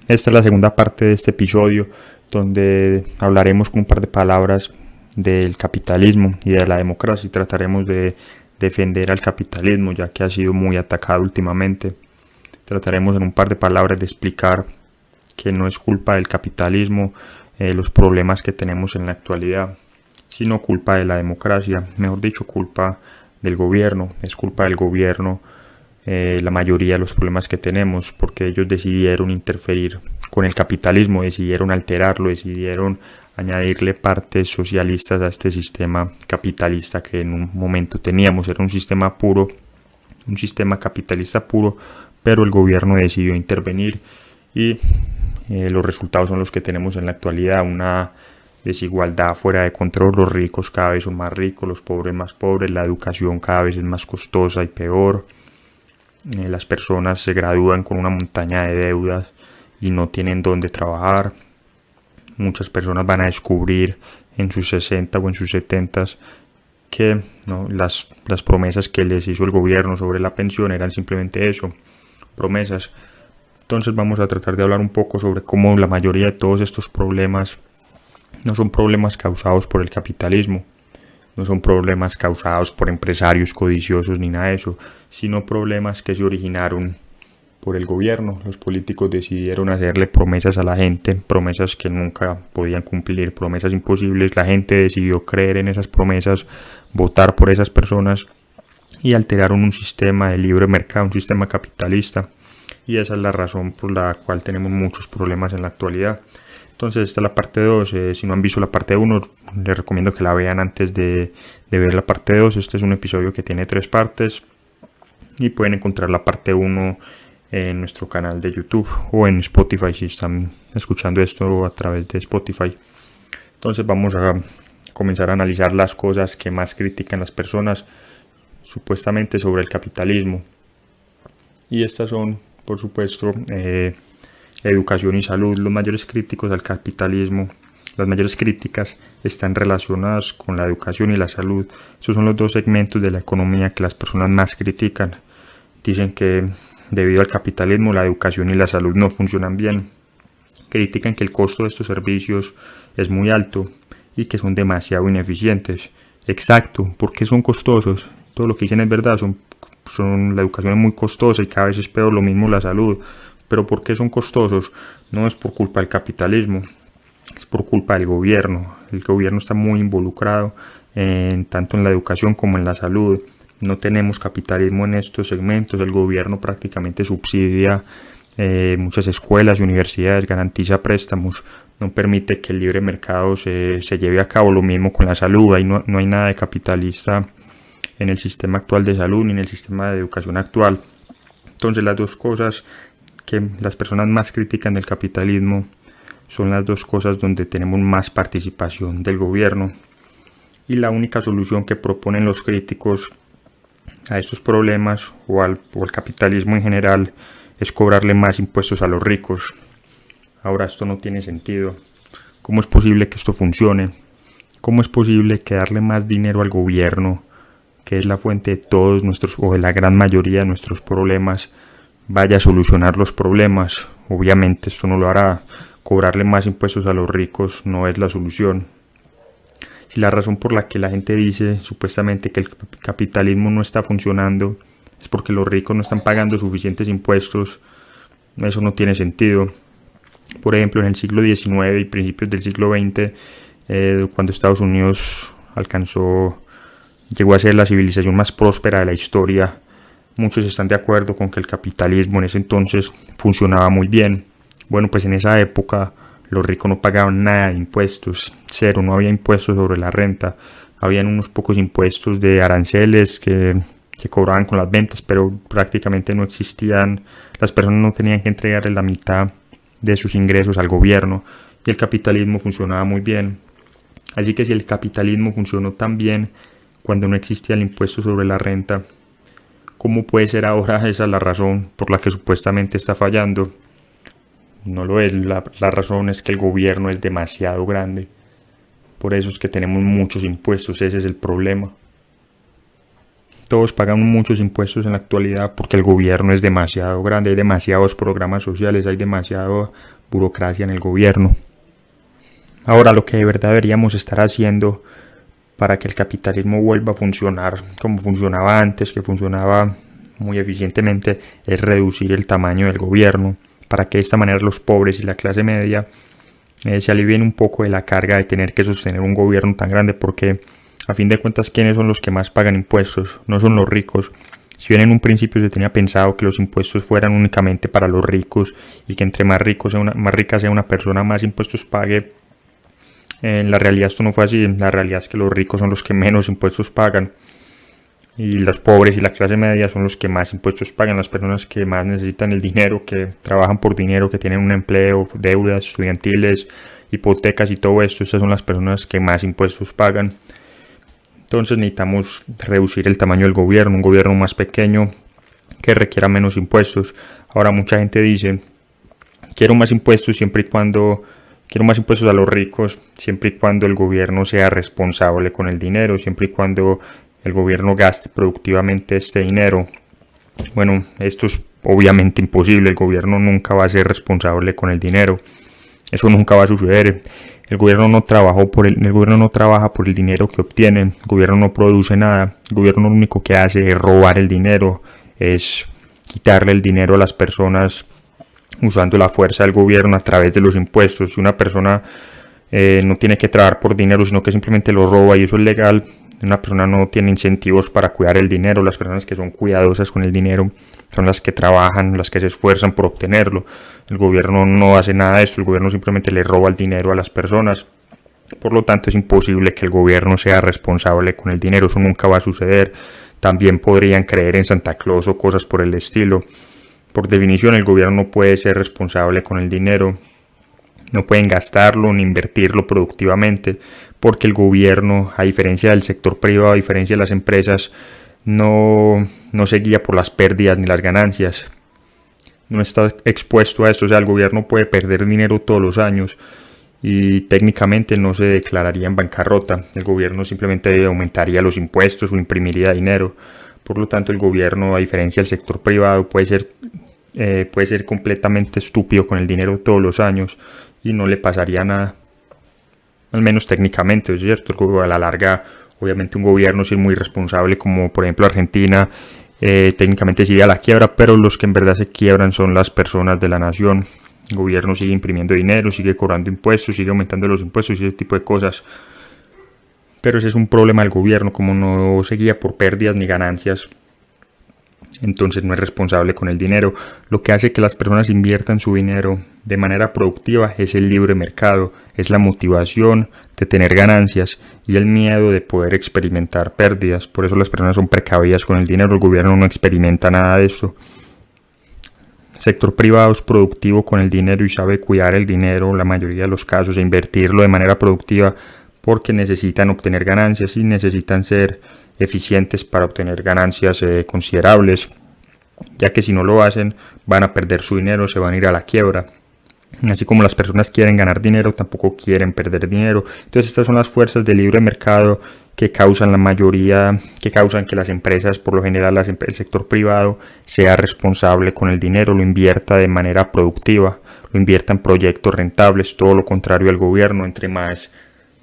Esta es la segunda parte de este episodio donde hablaremos con un par de palabras del capitalismo y de la democracia y trataremos de defender al capitalismo ya que ha sido muy atacado últimamente. Trataremos en un par de palabras de explicar que no es culpa del capitalismo los problemas que tenemos en la actualidad, sino culpa de la democracia, mejor dicho culpa del gobierno. Es culpa del gobierno la mayoría de los problemas que tenemos, porque ellos decidieron interferir con el capitalismo, decidieron alterarlo, decidieron añadirle partes socialistas a este sistema capitalista que en un momento teníamos. Era un sistema puro, un sistema capitalista puro, pero el gobierno decidió intervenir y los resultados son los que tenemos en la actualidad: una desigualdad fuera de control. Los ricos cada vez son más ricos, los pobres más pobres, la educación cada vez es más costosa y peor. Las personas se gradúan con una montaña de deudas y no tienen dónde trabajar. Muchas personas van a descubrir en sus 60 o en sus 70 que las promesas que les hizo el gobierno sobre la pensión eran simplemente eso, promesas. Entonces vamos a tratar de hablar un poco sobre cómo la mayoría de todos estos problemas no son problemas causados por el capitalismo, no son problemas causados por empresarios codiciosos ni nada de eso, sino problemas que se originaron por el gobierno. Los políticos decidieron hacerle promesas a la gente, promesas que nunca podían cumplir, promesas imposibles. La gente decidió creer en esas promesas, votar por esas personas y alteraron un sistema de libre mercado, un sistema capitalista. Y esa es la razón por la cual tenemos muchos problemas en la actualidad. Entonces esta es la parte 2, si no han visto la parte 1, les recomiendo que la vean antes de ver la parte 2. Este es un episodio que tiene 3 partes y pueden encontrar la parte 1 en nuestro canal de YouTube o en Spotify si están escuchando esto a través de Spotify. Entonces vamos a comenzar a analizar las cosas que más critican las personas supuestamente sobre el capitalismo. Y estas son, por supuesto, educación y salud. Los mayores críticos al capitalismo, las mayores críticas están relacionadas con la educación y la salud. Esos son los dos segmentos de la economía que las personas más critican. Dicen que debido al capitalismo la educación y la salud no funcionan bien. Critican que el costo de estos servicios es muy alto y que son demasiado ineficientes. Exacto, porque son costosos. Todo lo que dicen es verdad, la educación es muy costosa y cada vez es peor, lo mismo la salud. Pero ¿por qué son costosos? No es por culpa del capitalismo, es por culpa del gobierno. El gobierno está muy involucrado tanto en la educación como en la salud. No tenemos capitalismo en estos segmentos. El gobierno prácticamente subsidia muchas escuelas y universidades, garantiza préstamos, no permite que el libre mercado se lleve a cabo. Lo mismo con la salud. Ahí no hay nada de capitalista en el sistema actual de salud ni en el sistema de educación actual. Entonces las dos cosas que las personas más critican del capitalismo son las dos cosas donde tenemos más participación del gobierno. Y la única solución que proponen los críticos a estos problemas o al capitalismo en general es cobrarle más impuestos a los ricos. Ahora esto no tiene sentido. ¿Cómo es posible que esto funcione? ¿Cómo es posible que darle más dinero al gobierno, que es la fuente de todos nuestros o de la gran mayoría de nuestros problemas, vaya a solucionar los problemas? Obviamente esto no lo hará. Cobrarle más impuestos a los ricos no es la solución. Si la razón por la que la gente dice supuestamente que el capitalismo no está funcionando es porque los ricos no están pagando suficientes impuestos, eso no tiene sentido. Por ejemplo, en el siglo XIX y principios del siglo XX, cuando Estados Unidos llegó a ser la civilización más próspera de la historia, muchos están de acuerdo con que el capitalismo en ese entonces funcionaba muy bien. Bueno, pues en esa época los ricos no pagaban nada de impuestos, cero, no había impuestos sobre la renta. Habían unos pocos impuestos de aranceles que se cobraban con las ventas, pero prácticamente no existían. Las personas no tenían que entregarle la mitad de sus ingresos al gobierno y el capitalismo funcionaba muy bien. Así que si el capitalismo funcionó tan bien cuando no existía el impuesto sobre la renta, ¿cómo puede ser ahora esa la razón por la que supuestamente está fallando? No lo es. La razón es que el gobierno es demasiado grande. Por eso es que tenemos muchos impuestos. Ese es el problema. Todos pagan muchos impuestos en la actualidad porque el gobierno es demasiado grande. Hay demasiados programas sociales, hay demasiada burocracia en el gobierno. Ahora, lo que de verdad deberíamos estar haciendo para que el capitalismo vuelva a funcionar como funcionaba antes, que funcionaba muy eficientemente, es reducir el tamaño del gobierno, para que de esta manera los pobres y la clase media se alivien un poco de la carga de tener que sostener un gobierno tan grande, porque a fin de cuentas, ¿quiénes son los que más pagan impuestos? No son los ricos. Si bien en un principio se tenía pensado que los impuestos fueran únicamente para los ricos y que entre más rica sea una persona, más impuestos pague, en la realidad esto no fue así. La realidad es que los ricos son los que menos impuestos pagan y los pobres y la clase media son los que más impuestos pagan, las personas que más necesitan el dinero, que trabajan por dinero, que tienen un empleo, deudas estudiantiles, hipotecas y todo esto. Estas son las personas que más impuestos pagan. Entonces necesitamos reducir el tamaño del gobierno, un gobierno más pequeño que requiera menos impuestos. Ahora mucha gente dice, quiero más impuestos a los ricos, siempre y cuando el gobierno sea responsable con el dinero, siempre y cuando el gobierno gaste productivamente este dinero. Bueno, esto es obviamente imposible. El gobierno nunca va a ser responsable con el dinero. Eso nunca va a suceder. El gobierno no trabaja por el dinero que obtiene. El gobierno no produce nada. El gobierno lo único que hace es robar el dinero, es quitarle el dinero a las personas usando la fuerza del gobierno a través de los impuestos. Si una persona no tiene que trabajar por dinero, sino que simplemente lo roba y eso es legal, una persona no tiene incentivos para cuidar el dinero. Las personas que son cuidadosas con el dinero son las que trabajan, las que se esfuerzan por obtenerlo. El gobierno no hace nada de esto, el gobierno simplemente le roba el dinero a las personas. Por lo tanto, es imposible que el gobierno sea responsable con el dinero, eso nunca va a suceder. También podrían creer en Santa Claus o cosas por el estilo. Por definición, el gobierno no puede ser responsable con el dinero. No pueden gastarlo ni invertirlo productivamente, porque el gobierno, a diferencia del sector privado, a diferencia de las empresas, no se guía por las pérdidas ni las ganancias. No está expuesto a esto. O sea, el gobierno puede perder dinero todos los años y técnicamente no se declararía en bancarrota. El gobierno simplemente aumentaría los impuestos o imprimiría dinero. Por lo tanto, el gobierno, a diferencia del sector privado, puede ser completamente estúpido con el dinero todos los años y no le pasaría nada, al menos técnicamente, ¿es cierto? A la larga, obviamente un gobierno si es muy responsable, como por ejemplo Argentina, técnicamente sigue a la quiebra, pero los que en verdad se quiebran son las personas de la nación. El gobierno sigue imprimiendo dinero, sigue cobrando impuestos, sigue aumentando los impuestos y ese tipo de cosas. Pero ese es un problema del gobierno, como no se guía por pérdidas ni ganancias, entonces no es responsable con el dinero. Lo que hace que las personas inviertan su dinero de manera productiva es el libre mercado, es la motivación de tener ganancias y el miedo de poder experimentar pérdidas. Por eso las personas son precavidas con el dinero. El gobierno no experimenta nada de eso. El sector privado es productivo con el dinero y sabe cuidar el dinero en la mayoría de los casos e invertirlo de manera productiva, porque necesitan obtener ganancias y necesitan ser eficientes para obtener ganancias considerables, ya que si no lo hacen van a perder su dinero, se van a ir a la quiebra. Así como las personas quieren ganar dinero, tampoco quieren perder dinero. Entonces estas son las fuerzas del libre mercado que causan que las empresas, por lo general el sector privado, sea responsable con el dinero, lo invierta de manera productiva, lo invierta en proyectos rentables, todo lo contrario al gobierno. Entre más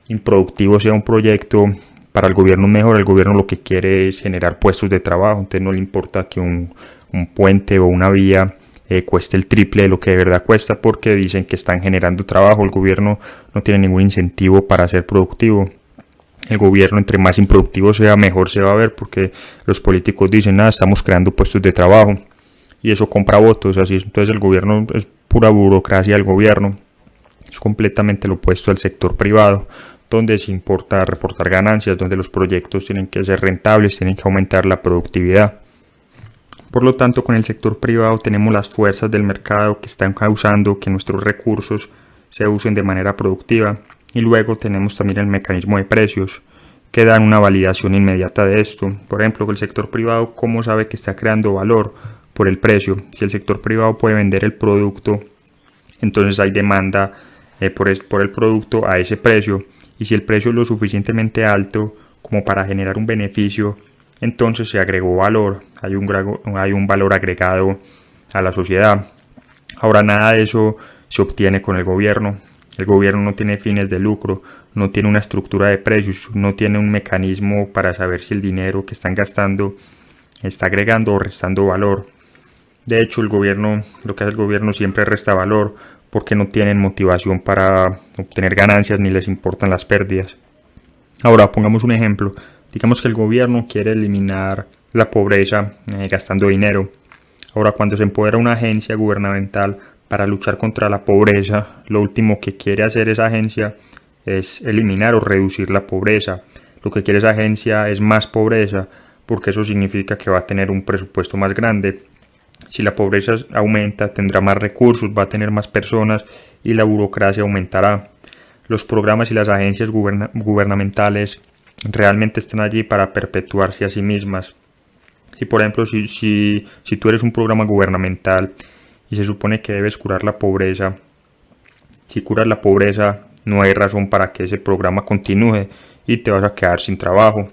improductivo sea un proyecto, para el gobierno mejor. El gobierno lo que quiere es generar puestos de trabajo, entonces no le importa que un puente o una vía cueste el triple de lo que de verdad cuesta, porque dicen que están generando trabajo. El gobierno no tiene ningún incentivo para ser productivo. El gobierno, entre más improductivo sea, mejor se va a ver, porque los políticos dicen, estamos creando puestos de trabajo y eso compra votos, así es. Entonces el gobierno es pura burocracia del gobierno, es completamente lo opuesto al sector privado, donde se importa reportar ganancias, donde los proyectos tienen que ser rentables, tienen que aumentar la productividad. Por lo tanto, con el sector privado tenemos las fuerzas del mercado que están causando que nuestros recursos se usen de manera productiva, y luego tenemos también el mecanismo de precios que dan una validación inmediata de esto. Por ejemplo, el sector privado, ¿cómo sabe que está creando valor? Por el precio. Si el sector privado puede vender el producto, entonces hay demanda por el producto a ese precio. Y si el precio es lo suficientemente alto como para generar un beneficio, entonces se agregó valor, hay un valor agregado a la sociedad. Ahora, nada de eso se obtiene con el gobierno. El gobierno no tiene fines de lucro, no tiene una estructura de precios, no tiene un mecanismo para saber si el dinero que están gastando está agregando o restando valor. De hecho, lo que hace el gobierno siempre resta valor porque no tienen motivación para obtener ganancias ni les importan las pérdidas. Ahora, pongamos un ejemplo. Digamos que el gobierno quiere eliminar la pobreza gastando dinero. Ahora, cuando se empodera una agencia gubernamental para luchar contra la pobreza, lo último que quiere hacer esa agencia es eliminar o reducir la pobreza. Lo que quiere esa agencia es más pobreza, porque eso significa que va a tener un presupuesto más grande. Si la pobreza aumenta, tendrá más recursos, va a tener más personas y la burocracia aumentará. Los programas y las agencias gubernamentales realmente están allí para perpetuarse a sí mismas. Si por ejemplo, si tú eres un programa gubernamental y se supone que debes curar la pobreza, si curas la pobreza no hay razón para que ese programa continúe y te vas a quedar sin trabajo.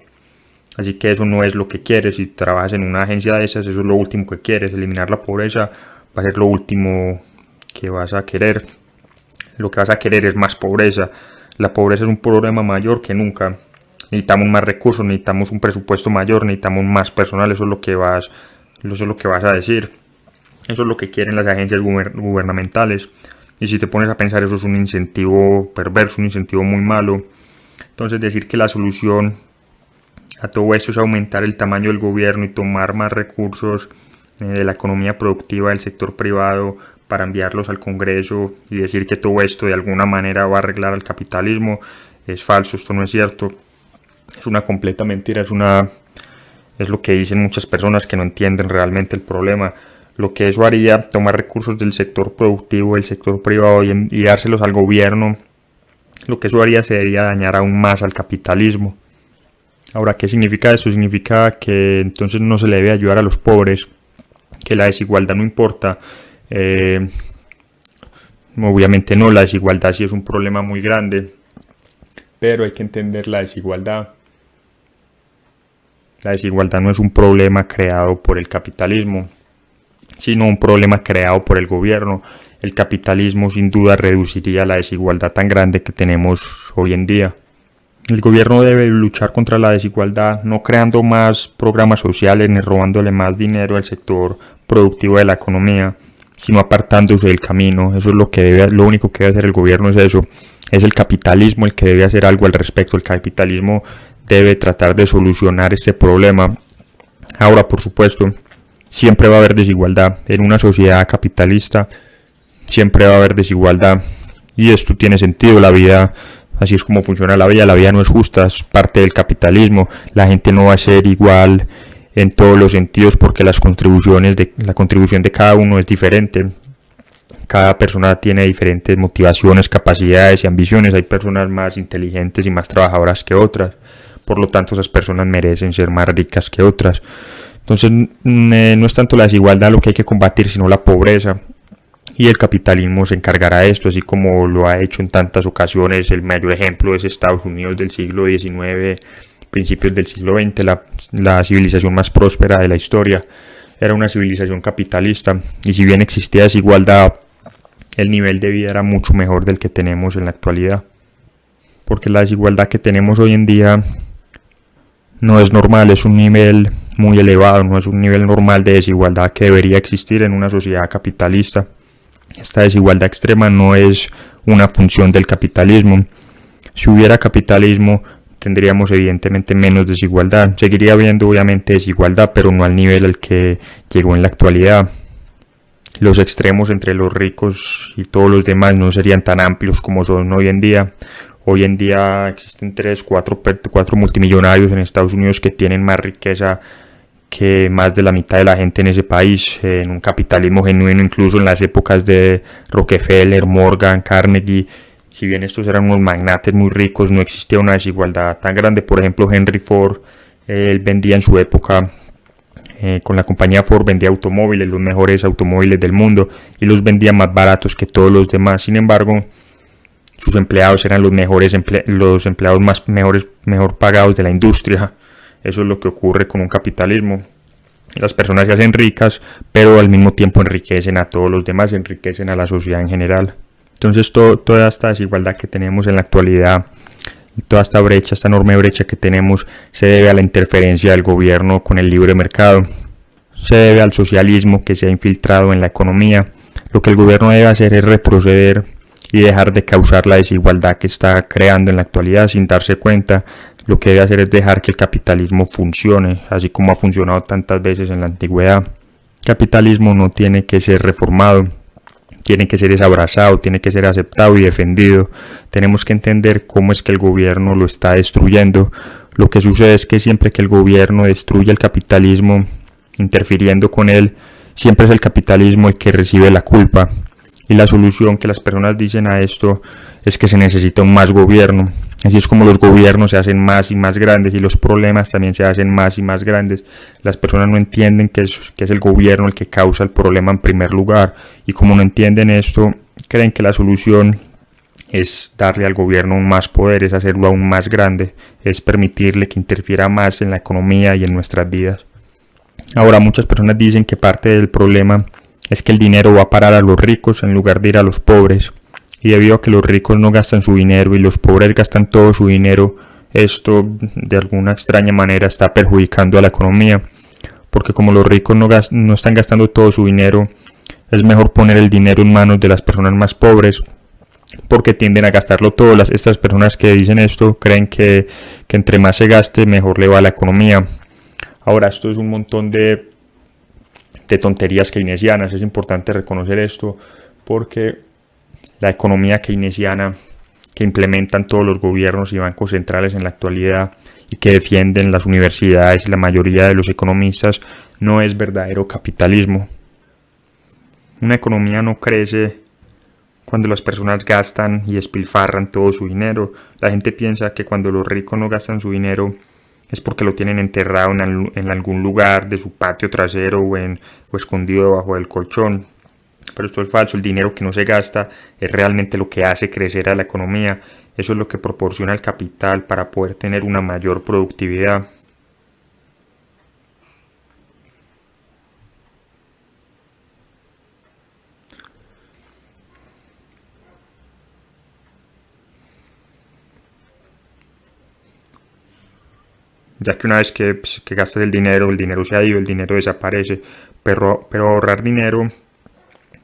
Así que eso no es lo que quieres. Si trabajas en una agencia de esas, eso es lo último que quieres. Eliminar la pobreza va a ser lo último que vas a querer. Lo que vas a querer es más pobreza. La pobreza es un problema mayor que nunca. Necesitamos más recursos, necesitamos un presupuesto mayor, necesitamos más personal. Eso es lo que vas a decir. Eso es lo que quieren las agencias gubernamentales. Y si te pones a pensar, eso es un incentivo perverso, un incentivo muy malo. Entonces decir que la solución a todo esto es aumentar el tamaño del gobierno y tomar más recursos de la economía productiva del sector privado para enviarlos al Congreso y decir que todo esto de alguna manera va a arreglar al capitalismo es falso. Esto no es cierto. Es una completa mentira. Es lo que dicen muchas personas que no entienden realmente el problema. Lo que eso haría, tomar recursos del sector productivo, del sector privado y dárselos al gobierno, lo que eso haría sería dañar aún más al capitalismo. Ahora, ¿qué significa esto? Significa que entonces no se le debe ayudar a los pobres, que la desigualdad no importa. Obviamente no, la desigualdad sí es un problema muy grande, pero hay que entender la desigualdad. La desigualdad no es un problema creado por el capitalismo, sino un problema creado por el gobierno. El capitalismo sin duda reduciría la desigualdad tan grande que tenemos hoy en día. El gobierno debe luchar contra la desigualdad, no creando más programas sociales ni robándole más dinero al sector productivo de la economía, sino apartándose del camino. Eso es lo único que debe hacer el gobierno, es eso. Es el capitalismo el que debe hacer algo al respecto. El capitalismo debe tratar de solucionar este problema. Ahora, por supuesto, siempre va a haber desigualdad. En una sociedad capitalista siempre va a haber desigualdad. Y esto tiene sentido. La vida, así es como funciona la vida no es justa, es parte del capitalismo. La gente no va a ser igual en todos los sentidos porque la contribución de cada uno es diferente. Cada persona tiene diferentes motivaciones, capacidades y ambiciones. Hay personas más inteligentes y más trabajadoras que otras. Por lo tanto, esas personas merecen ser más ricas que otras. Entonces, no es tanto la desigualdad lo que hay que combatir, sino la pobreza. Y el capitalismo se encargará de esto, así como lo ha hecho en tantas ocasiones. El mayor ejemplo es Estados Unidos del siglo XIX, principios del siglo XX, la civilización más próspera de la historia. Era una civilización capitalista, y si bien existía desigualdad, el nivel de vida era mucho mejor del que tenemos en la actualidad. Porque la desigualdad que tenemos hoy en día no es normal, es un nivel muy elevado, no es un nivel normal de desigualdad que debería existir en una sociedad capitalista. Esta desigualdad extrema no es una función del capitalismo. Si hubiera capitalismo, tendríamos evidentemente menos desigualdad. Seguiría habiendo obviamente desigualdad, pero no al nivel al que llegó en la actualidad. Los extremos entre los ricos y todos los demás no serían tan amplios como son hoy en día. Hoy en día existen 4 multimillonarios en Estados Unidos que tienen más riqueza que más de la mitad de la gente en ese país, en un capitalismo genuino. Incluso en las épocas de Rockefeller, Morgan, Carnegie, si bien estos eran unos magnates muy ricos, no existía una desigualdad tan grande. Por ejemplo, Henry Ford, él vendía en su época, con la compañía Ford vendía automóviles, los mejores automóviles del mundo, y los vendía más baratos que todos los demás. Sin embargo, sus empleados eran los empleados mejor pagados de la industria. Eso es lo que ocurre con un capitalismo. Las personas se hacen ricas, pero al mismo tiempo enriquecen a todos los demás, enriquecen a la sociedad en general. Entonces toda esta desigualdad que tenemos en la actualidad, toda esta brecha, esta enorme brecha que tenemos, se debe a la interferencia del gobierno con el libre mercado, se debe al socialismo que se ha infiltrado en la economía. Lo que el gobierno debe hacer es retroceder y dejar de causar la desigualdad que está creando en la actualidad sin darse cuenta. Lo que debe hacer es dejar que el capitalismo funcione, así como ha funcionado tantas veces en la antigüedad. El capitalismo no tiene que ser reformado, tiene que ser abrazado, tiene que ser aceptado y defendido. Tenemos que entender cómo es que el gobierno lo está destruyendo. Lo que sucede es que siempre que el gobierno destruye el capitalismo, interfiriendo con él, siempre es el capitalismo el que recibe la culpa. Y la solución que las personas dicen a esto es que se necesita un más gobierno. Así es como los gobiernos se hacen más y más grandes y los problemas también se hacen más y más grandes. Las personas no entienden que es el gobierno el que causa el problema en primer lugar. Y como no entienden esto, creen que la solución es darle al gobierno aún más poder, es hacerlo aún más grande, es permitirle que interfiera más en la economía y en nuestras vidas. Ahora muchas personas dicen que parte del problema es que el dinero va a parar a los ricos en lugar de ir a los pobres. Y debido a que los ricos no gastan su dinero y los pobres gastan todo su dinero, esto de alguna extraña manera está perjudicando a la economía. Porque como los ricos no están gastando todo su dinero, es mejor poner el dinero en manos de las personas más pobres, porque tienden a gastarlo todo. Estas personas que dicen esto creen que entre más se gaste, mejor le va a la economía. Ahora, esto es un montón de tonterías keynesianas. Es importante reconocer esto porque la economía keynesiana que implementan todos los gobiernos y bancos centrales en la actualidad y que defienden las universidades y la mayoría de los economistas no es verdadero capitalismo. Una economía no crece cuando las personas gastan y despilfarran todo su dinero. La gente piensa que cuando los ricos no gastan su dinero es porque lo tienen enterrado en algún lugar de su patio trasero o escondido debajo del colchón. Pero esto es falso. El dinero que no se gasta es realmente lo que hace crecer a la economía. Eso es lo que proporciona el capital para poder tener una mayor productividad. Ya que una vez que gastas el dinero se ha ido, el dinero desaparece. Pero ahorrar dinero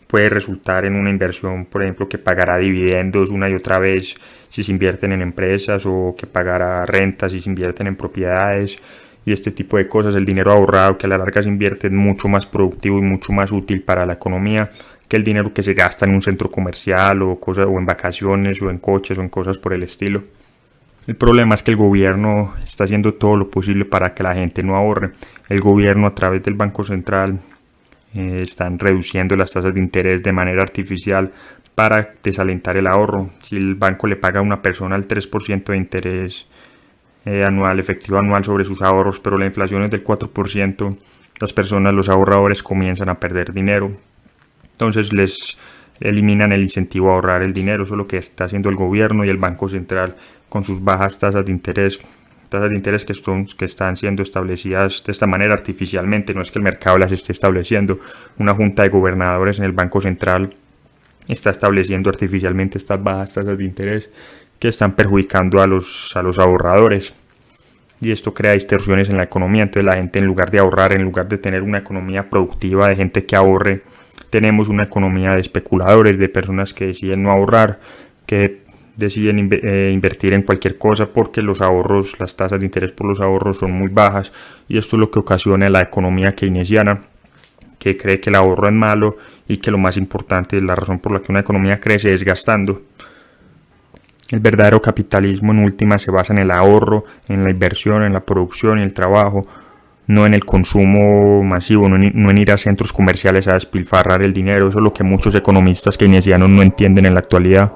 puede resultar en una inversión, por ejemplo, que pagará dividendos una y otra vez si se invierten en empresas, o que pagará rentas si se invierten en propiedades y este tipo de cosas. El dinero ahorrado que a la larga se invierte es mucho más productivo y mucho más útil para la economía que el dinero que se gasta en un centro comercial o en vacaciones o en coches o en cosas por el estilo. El problema es que el gobierno está haciendo todo lo posible para que la gente no ahorre. El gobierno, a través del Banco Central, están reduciendo las tasas de interés de manera artificial para desalentar el ahorro. Si el banco le paga a una persona el 3% de interés efectivo anual sobre sus ahorros, pero la inflación es del 4%, los ahorradores comienzan a perder dinero. Entonces les eliminan el incentivo a ahorrar el dinero. Eso es lo que está haciendo el gobierno y el Banco Central con sus bajas tasas de interés que están siendo establecidas de esta manera artificialmente. No es que el mercado las esté estableciendo. Una junta de gobernadores en el Banco Central está estableciendo artificialmente estas bajas tasas de interés que están perjudicando a los ahorradores, y esto crea distorsiones en la economía. Entonces la gente, en lugar de ahorrar, en lugar de tener una economía productiva de gente que ahorre, tenemos una economía de especuladores, de personas que deciden no ahorrar, que deciden invertir en cualquier cosa porque las tasas de interés por los ahorros son muy bajas, y esto es lo que ocasiona la economía keynesiana, que cree que el ahorro es malo y que lo más importante, la razón por la que una economía crece, es gastando. El verdadero capitalismo, en última, se basa en el ahorro, en la inversión, en la producción y el trabajo, no en el consumo masivo, no en ir a centros comerciales a despilfarrar el dinero. Eso es lo que muchos economistas keynesianos no entienden en la actualidad.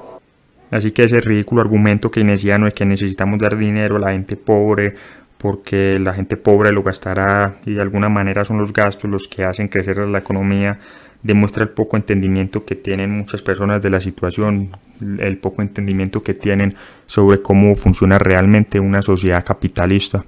Así que ese ridículo argumento keynesiano de que necesitamos dar dinero a la gente pobre porque la gente pobre lo gastará y de alguna manera son los gastos los que hacen crecer la economía, demuestra el poco entendimiento que tienen muchas personas de la situación, el poco entendimiento que tienen sobre cómo funciona realmente una sociedad capitalista.